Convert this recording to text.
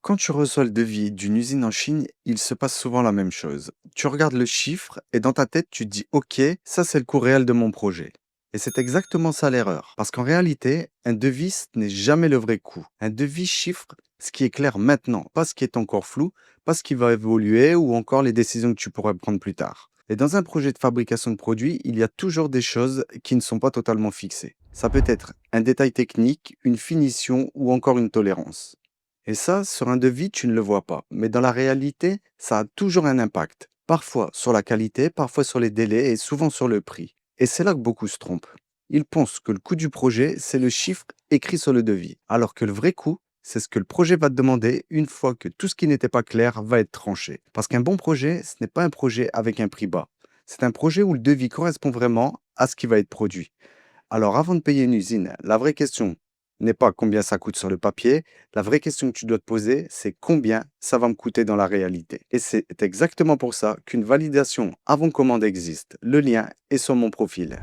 Quand tu reçois le devis d'une usine en Chine, il se passe souvent la même chose. Tu regardes le chiffre et dans ta tête, tu te dis OK, ça c'est le coût réel de mon projet. Et c'est exactement ça l'erreur. Parce qu'en réalité, un devis, ce n'est jamais le vrai coût. Un devis chiffre ce qui est clair maintenant, pas ce qui est encore flou, pas ce qui va évoluer ou encore les décisions que tu pourrais prendre plus tard. Et dans un projet de fabrication de produits, il y a toujours des choses qui ne sont pas totalement fixées. Ça peut être un détail technique, une finition ou encore une tolérance. Et ça, sur un devis, tu ne le vois pas. Mais dans la réalité, ça a toujours un impact. Parfois sur la qualité, parfois sur les délais et souvent sur le prix. Et c'est là que beaucoup se trompent. Ils pensent que le coût du projet, c'est le chiffre écrit sur le devis. Alors que le vrai coût, c'est ce que le projet va te demander une fois que tout ce qui n'était pas clair va être tranché. Parce qu'un bon projet, ce n'est pas un projet avec un prix bas. C'est un projet où le devis correspond vraiment à ce qui va être produit. Alors, avant de payer une usine, la vraie question n'est pas combien ça coûte sur le papier. La vraie question que tu dois te poser, c'est combien ça va me coûter dans la réalité. Et c'est exactement pour ça qu'une validation avant commande existe. Le lien est sur mon profil.